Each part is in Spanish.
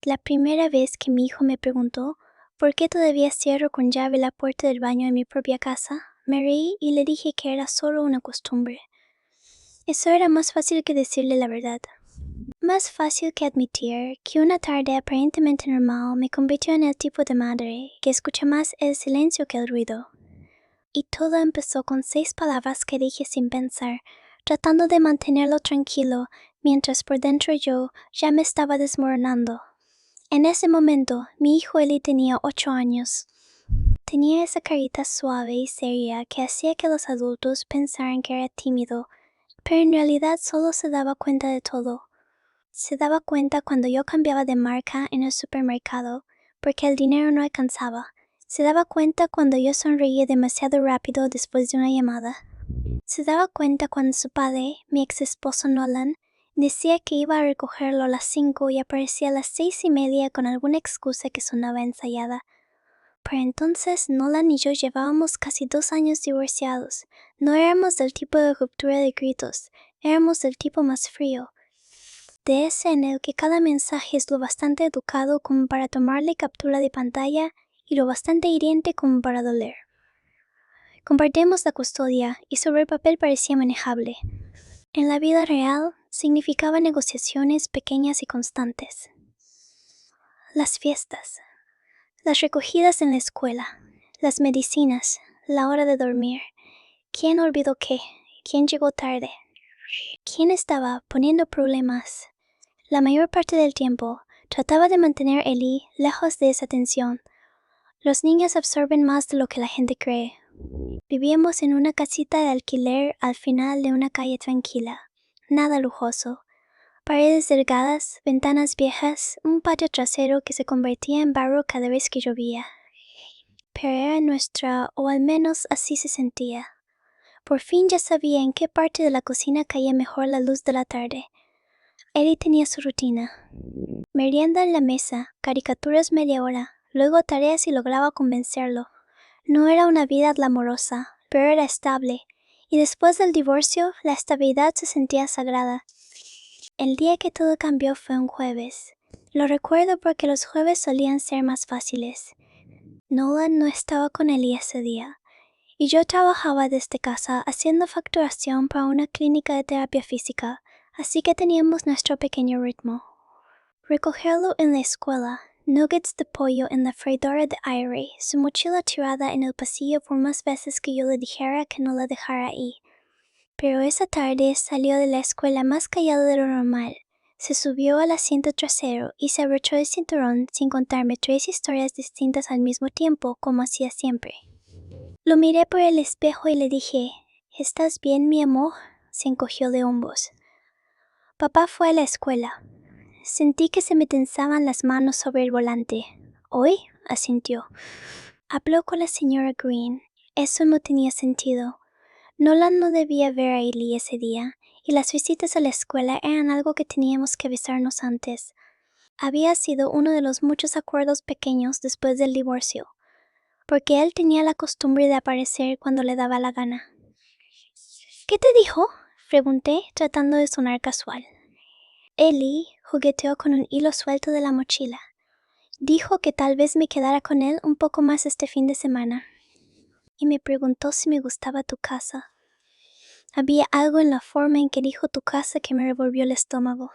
La primera vez que mi hijo me preguntó por qué todavía cierro con llave la puerta del baño en mi propia casa, me reí y le dije que era solo una costumbre. Eso era más fácil que decirle la verdad. Más fácil que admitir que una tarde aparentemente normal me convirtió en el tipo de madre que escucha más el silencio que el ruido. Y todo empezó con 6 palabras que dije sin pensar, tratando de mantenerlo tranquilo, mientras por dentro yo ya me estaba desmoronando. En ese momento, mi hijo Eli tenía 8 años. Tenía esa carita suave y seria que hacía que los adultos pensaran que era tímido, pero en realidad solo se daba cuenta de todo. Se daba cuenta cuando yo cambiaba de marca en el supermercado, porque el dinero no alcanzaba. Se daba cuenta cuando yo sonreía demasiado rápido después de una llamada. Se daba cuenta cuando su padre, mi ex esposo Nolan, decía que iba a recogerlo a las 5 y aparecía a las 6:30 con alguna excusa que sonaba ensayada. Pero entonces Nolan y yo llevábamos casi 2 años divorciados. No éramos del tipo de ruptura de gritos, éramos del tipo más frío. De ese en el que cada mensaje es lo bastante educado como para tomarle captura de pantalla y lo bastante hiriente como para doler. Compartimos la custodia y sobre el papel parecía manejable. En la vida real significaba negociaciones pequeñas y constantes. Las fiestas, las recogidas en la escuela, las medicinas, la hora de dormir. ¿Quién olvidó qué? ¿Quién llegó tarde? ¿Quién estaba poniendo problemas? La mayor parte del tiempo trataba de mantener a Eli lejos de esa tensión. Los niños absorben más de lo que la gente cree. Vivíamos en una casita de alquiler al final de una calle tranquila. Nada lujoso. Paredes delgadas, ventanas viejas, un patio trasero que se convertía en barro cada vez que llovía. Pero era nuestra, o al menos así se sentía. Por fin ya sabía en qué parte de la cocina caía mejor la luz de la tarde. Eli tenía su rutina. Merienda en la mesa, caricaturas media hora, luego tareas y lograba convencerlo. No era una vida glamorosa, pero era estable, y después del divorcio la estabilidad se sentía sagrada. El día que todo cambió fue un jueves. Lo recuerdo porque los jueves solían ser más fáciles. Nolan no estaba con Eli ese día, y yo trabajaba desde casa haciendo facturación para una clínica de terapia física, así que teníamos nuestro pequeño ritmo. Recogerlo en la escuela, nuggets de pollo en la freidora de aire, su mochila tirada en el pasillo por más veces que yo le dijera que no la dejara ahí. Pero esa tarde salió de la escuela más callado de lo normal. Se subió al asiento trasero y se abrochó el cinturón sin contarme 3 historias distintas al mismo tiempo, como hacía siempre. Lo miré por el espejo y le dije, ¿estás bien, mi amor? Se encogió de hombros. Papá fue a la escuela. Sentí que se me tensaban las manos sobre el volante. ¿Hoy? Asintió. Habló con la señora Green. Eso no tenía sentido. Nolan no debía ver a Eli ese día, y las visitas a la escuela eran algo que teníamos que avisarnos antes. Había sido uno de los muchos acuerdos pequeños después del divorcio, porque él tenía la costumbre de aparecer cuando le daba la gana. ¿Qué te dijo? Pregunté, tratando de sonar casual. Eli jugueteó con un hilo suelto de la mochila. Dijo que tal vez me quedara con él un poco más este fin de semana. Y me preguntó si me gustaba tu casa. Había algo en la forma en que dijo tu casa que me revolvió el estómago.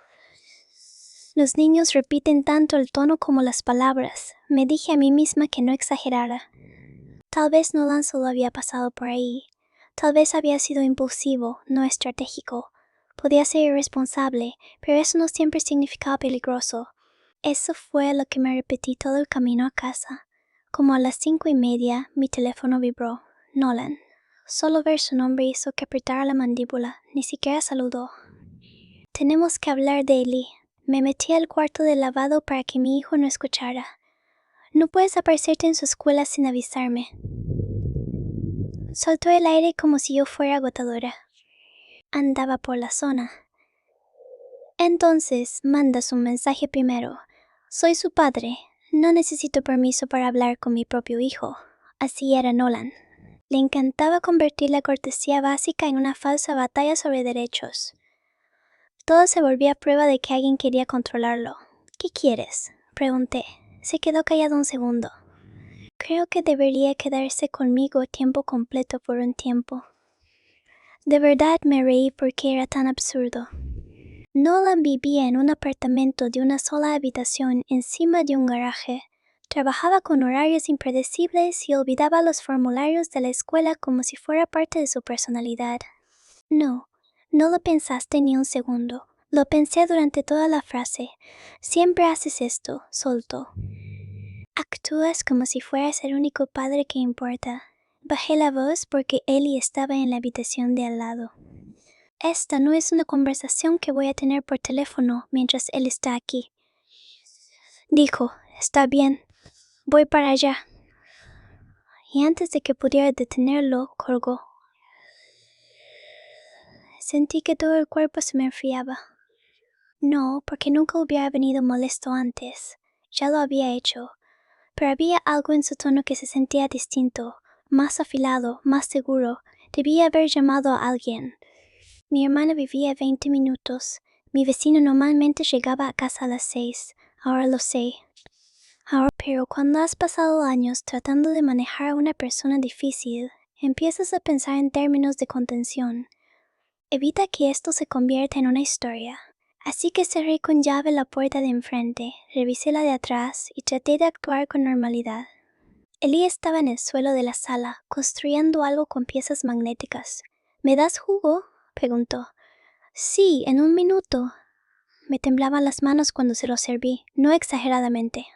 Los niños repiten tanto el tono como las palabras. Me dije a mí misma que no exagerara. Tal vez Nolan solo había pasado por ahí. Tal vez había sido impulsivo, no estratégico. Podía ser irresponsable, pero eso no siempre significaba peligroso. Eso fue lo que me repetí todo el camino a casa. Como a las 5:30, mi teléfono vibró. Nolan. Solo ver su nombre hizo que apretara la mandíbula. Ni siquiera saludó. Tenemos que hablar de Eli. Me metí al cuarto de lavado para que mi hijo no escuchara. No puedes aparecerte en su escuela sin avisarme. Soltó el aire como si yo fuera agotadora. Andaba por la zona. Entonces, mandas un mensaje primero. Soy su padre. No necesito permiso para hablar con mi propio hijo. Así era Nolan. Le encantaba convertir la cortesía básica en una falsa batalla sobre derechos. Todo se volvía prueba de que alguien quería controlarlo. ¿Qué quieres? Pregunté. Se quedó callado un segundo. Creo que debería quedarse conmigo tiempo completo por un tiempo. De verdad me reí porque era tan absurdo. Nolan vivía en un apartamento de una sola habitación encima de un garaje. Trabajaba con horarios impredecibles y olvidaba los formularios de la escuela como si fuera parte de su personalidad. No lo pensaste ni un segundo. Lo pensé durante toda la frase. Siempre haces esto, soltó. Actúas como si fueras el único padre que importa. Bajé la voz porque Ellie estaba en la habitación de al lado. Esta no es una conversación que voy a tener por teléfono mientras él está aquí. Dijo, está bien, voy para allá. Y antes de que pudiera detenerlo, colgó. Sentí que todo el cuerpo se me enfriaba. No, porque nunca hubiera venido molesto antes. Ya lo había hecho. Pero había algo en su tono que se sentía distinto, más afilado, más seguro. Debía haber llamado a alguien. Mi hermana vivía 20 minutos. Mi vecino normalmente llegaba a casa a las 6. Ahora lo sé. Pero cuando has pasado años tratando de manejar a una persona difícil, empiezas a pensar en términos de contención. Evita que esto se convierta en una historia. Así que cerré con llave la puerta de enfrente, revisé la de atrás y traté de actuar con normalidad. Ellie estaba en el suelo de la sala, construyendo algo con piezas magnéticas. ¿Me das jugo?, preguntó. Sí, en un minuto. Me temblaban las manos cuando se lo serví, no exageradamente.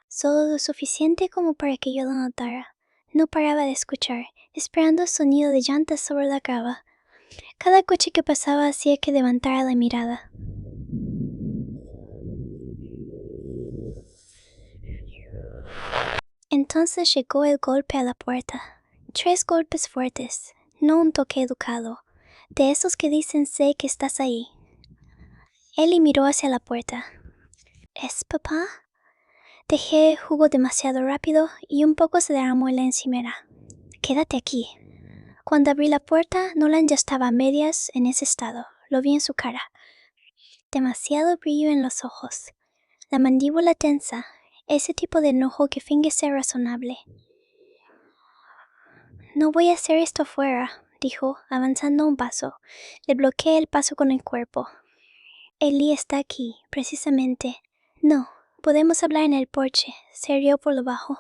Solo lo suficiente como para que yo lo notara. No paraba de escuchar, esperando el sonido de llantas sobre la grava. Cada coche que pasaba hacía que levantara la mirada. Entonces llegó el golpe a la puerta. 3 golpes fuertes, no un toque educado, de esos que dicen sé que estás ahí. Ellie miró hacia la puerta. ¿Es papá? Dejé jugo demasiado rápido y un poco se derramó en la encimera. Quédate aquí. Cuando abrí la puerta, Nolan ya estaba a medias en ese estado. Lo vi en su cara. Demasiado brillo en los ojos. La mandíbula tensa, ese tipo de enojo que finge ser razonable. No voy a hacer esto afuera, dijo, avanzando un paso. Le bloqueé el paso con el cuerpo. Ellie está aquí, precisamente. No, podemos hablar en el porche, se rió por lo bajo.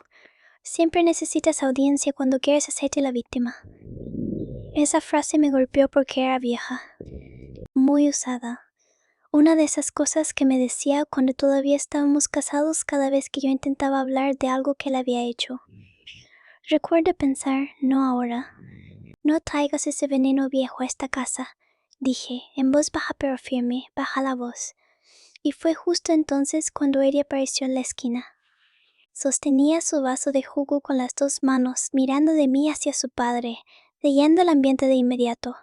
Siempre necesitas audiencia cuando quieres hacerte la víctima. Esa frase me golpeó porque era vieja, muy usada. Una de esas cosas que me decía cuando todavía estábamos casados cada vez que yo intentaba hablar de algo que él había hecho. Recuerdo pensar, no ahora. No traigas ese veneno viejo a esta casa, dije, en voz baja pero firme, baja la voz. Y fue justo entonces cuando ella apareció en la esquina. Sostenía su vaso de jugo con las 2 manos, mirando de mí hacia su padre, leyendo el ambiente de inmediato.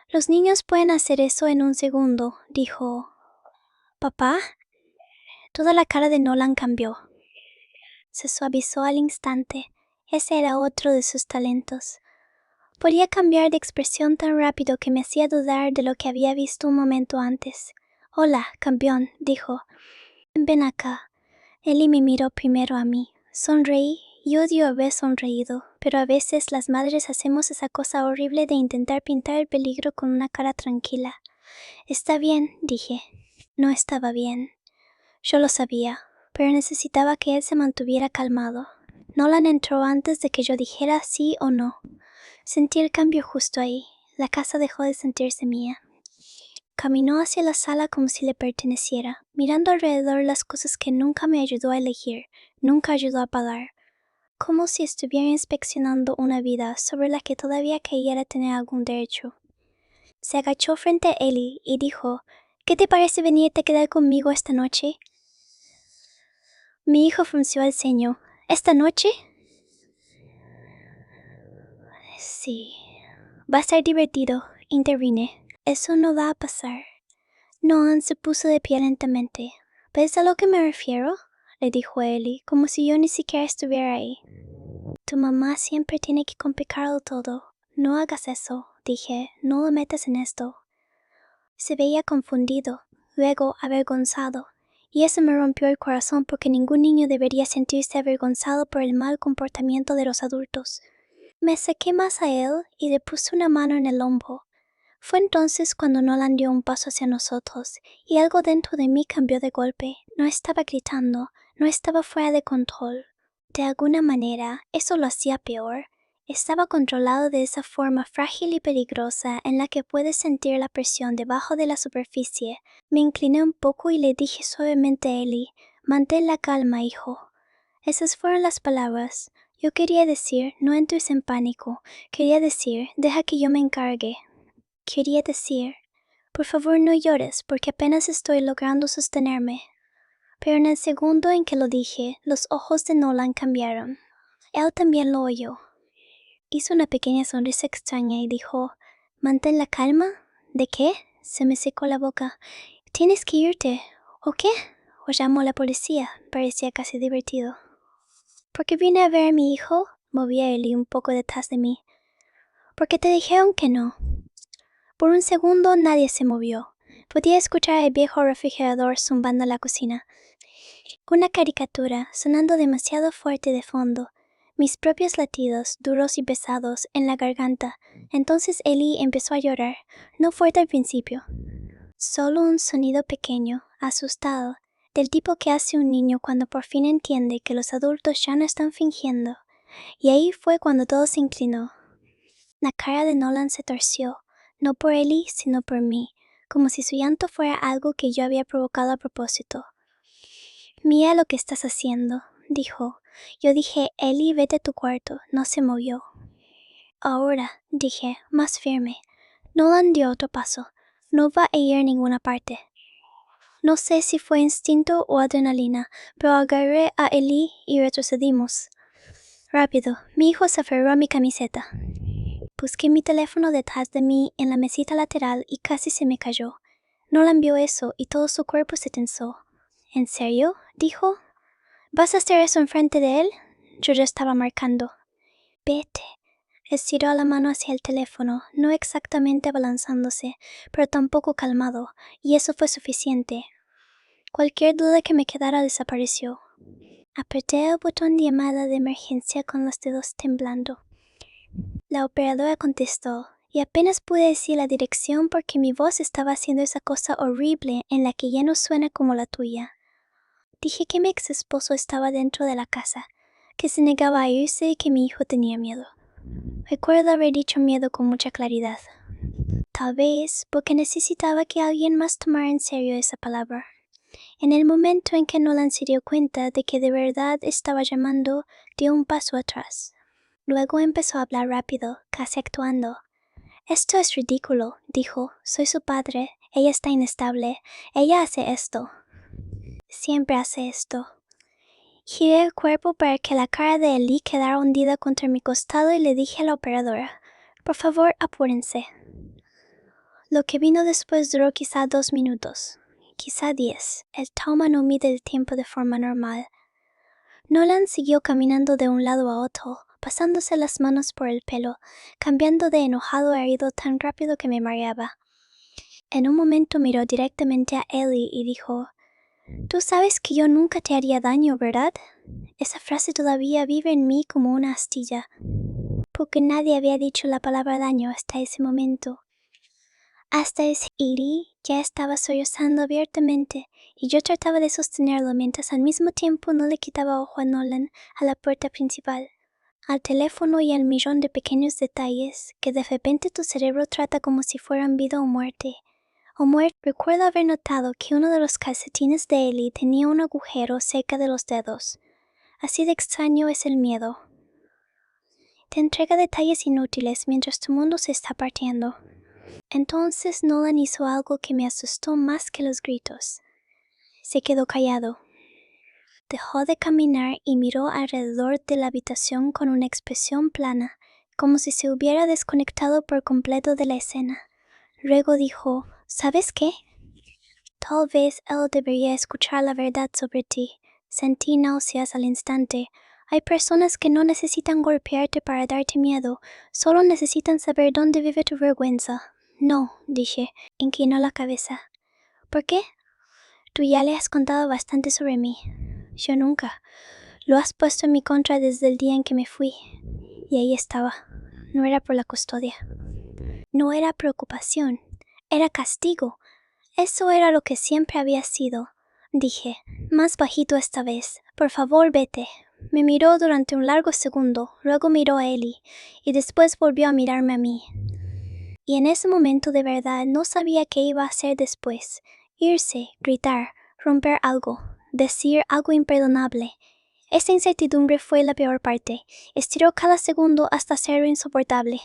Los niños pueden hacer eso en un segundo, dijo. ¿Papá? Toda la cara de Nolan cambió. Se suavizó al instante. Ese era otro de sus talentos. Podía cambiar de expresión tan rápido que me hacía dudar de lo que había visto un momento antes. Hola, campeón, dijo. Ven acá. Ellie me miró primero a mí. Sonreí y odio haber sonreído, pero a veces las madres hacemos esa cosa horrible de intentar pintar el peligro con una cara tranquila. Está bien, dije. No estaba bien. Yo lo sabía, pero necesitaba que él se mantuviera calmado. Nolan entró antes de que yo dijera sí o no. Sentí el cambio justo ahí. La casa dejó de sentirse mía. Caminó hacia la sala como si le perteneciera, mirando alrededor las cosas que nunca me ayudó a elegir, nunca ayudó a pagar. Como si estuviera inspeccionando una vida sobre la que todavía creyera tener algún derecho. Se agachó frente a Ellie y dijo, ¿qué te parece venirte a quedar conmigo esta noche? Mi hijo frunció el ceño. ¿Esta noche? Sí. Va a ser divertido, intervine. Eso no va a pasar. Nolan se puso de pie lentamente. ¿Ves a lo que me refiero? Le dijo Ellie, como si yo ni siquiera estuviera ahí. Tu mamá siempre tiene que complicarlo todo. No hagas eso, dije, no lo metas en esto. Se veía confundido, luego avergonzado, y eso me rompió el corazón porque ningún niño debería sentirse avergonzado por el mal comportamiento de los adultos. Me acerqué más a él y le puse una mano en el hombro. Fue entonces cuando Nolan dio un paso hacia nosotros, y algo dentro de mí cambió de golpe. No estaba gritando, no estaba fuera de control. De alguna manera, eso lo hacía peor. Estaba controlado de esa forma frágil y peligrosa en la que puedes sentir la presión debajo de la superficie. Me incliné un poco y le dije suavemente a Ellie, «Mantén la calma, hijo». Esas fueron las palabras. Yo quería decir, no entres en pánico. Quería decir, deja que yo me encargue. Quería decir, por favor no llores porque apenas estoy logrando sostenerme. Pero en el segundo en que lo dije, los ojos de Nolan cambiaron. Él también lo oyó. Hizo una pequeña sonrisa extraña y dijo, «¿Mantén la calma? ¿De qué?» Se me secó la boca. «¿Tienes que irte? ¿O qué?» «O llamo a la policía», parecía casi divertido. «¿Por qué vine a ver a mi hijo?» Movía Ellie un poco detrás de mí. «Porque te dijeron que no». Por un segundo nadie se movió. Podía escuchar el viejo refrigerador zumbando en la cocina. Una caricatura sonando demasiado fuerte de fondo. Mis propios latidos, duros y pesados, en la garganta. Entonces Ellie empezó a llorar. No fuerte al principio. Solo un sonido pequeño, asustado, del tipo que hace un niño cuando por fin entiende que los adultos ya no están fingiendo. Y ahí fue cuando todo se inclinó. La cara de Nolan se torció, no por Ellie, sino por mí, como si su llanto fuera algo que yo había provocado a propósito. «Mira lo que estás haciendo», dijo. Yo dije, «Ellie, vete a tu cuarto». No se movió. «Ahora», dije, más firme. Nolan dio otro paso. «No va a ir a ninguna parte». No sé si fue instinto o adrenalina, pero agarré a Ellie y retrocedimos. Rápido, mi hijo se aferró a mi camiseta. Busqué mi teléfono detrás de mí en la mesita lateral y casi se me cayó. Nolan vio eso y todo su cuerpo se tensó. «¿En serio?», dijo. «¿Vas a hacer eso enfrente de él?» Yo ya estaba marcando. «Vete». Estiró la mano hacia el teléfono, no exactamente abalanzándose, pero tampoco calmado, y eso fue suficiente. Cualquier duda que me quedara desapareció. Apreté el botón de llamada de emergencia con los dedos temblando. La operadora contestó, y apenas pude decir la dirección porque mi voz estaba haciendo esa cosa horrible en la que ya no suena como la tuya. Dije que mi ex esposo estaba dentro de la casa, que se negaba a irse y que mi hijo tenía miedo. Recuerdo haber dicho miedo con mucha claridad. Tal vez porque necesitaba que alguien más tomara en serio esa palabra. En el momento en que Nolan se dio cuenta de que de verdad estaba llamando, dio un paso atrás. Luego empezó a hablar rápido, casi actuando. «Esto es ridículo», dijo. «Soy su padre. Ella está inestable. Ella hace esto. Siempre hace esto». Giré el cuerpo para que la cara de Ellie quedara hundida contra mi costado y le dije a la operadora, «Por favor, apúrense». Lo que vino después duró quizá 2 minutos, quizá 10. El trauma no mide el tiempo de forma normal. Nolan siguió caminando de un lado a otro, pasándose las manos por el pelo, cambiando de enojado a herido tan rápido que me mareaba. En un momento miró directamente a Ellie y dijo, «Tú sabes que yo nunca te haría daño, ¿verdad?» Esa frase todavía vive en mí como una astilla, porque nadie había dicho la palabra daño hasta ese momento. Hasta ese Ellie ya estaba sollozando abiertamente, y yo trataba de sostenerlo mientras al mismo tiempo no le quitaba ojo a Nolan, a la puerta principal, al teléfono y al millón de pequeños detalles que de repente tu cerebro trata como si fueran vida o muerte. Recuerdo haber notado que uno de los calcetines de Ellie tenía un agujero cerca de los dedos. Así de extraño es el miedo. Te entrega detalles inútiles mientras tu mundo se está partiendo. Entonces Nolan hizo algo que me asustó más que los gritos. Se quedó callado. Dejó de caminar y miró alrededor de la habitación con una expresión plana, como si se hubiera desconectado por completo de la escena. Luego dijo, «¿Sabes qué? Tal vez él debería escuchar la verdad sobre ti». Sentí náuseas al instante. Hay personas que no necesitan golpearte para darte miedo, solo necesitan saber dónde vive tu vergüenza. «No», dije, inclinó la cabeza. «¿Por qué?» Tú ya le has contado bastante sobre mí. Yo nunca. Lo has puesto en mi contra desde el día en que me fui. Y ahí estaba. No era por la custodia. No era preocupación. Era castigo. Eso era lo que siempre había sido. Dije, más bajito esta vez. Por favor, vete. Me miró durante un largo segundo, luego miró a Ellie, y después volvió a mirarme a mí. Y en ese momento de verdad no sabía qué iba a hacer después. Irse, gritar, romper algo, decir algo imperdonable. Esa incertidumbre fue la peor parte. Estiró cada segundo hasta hacerlo insoportable.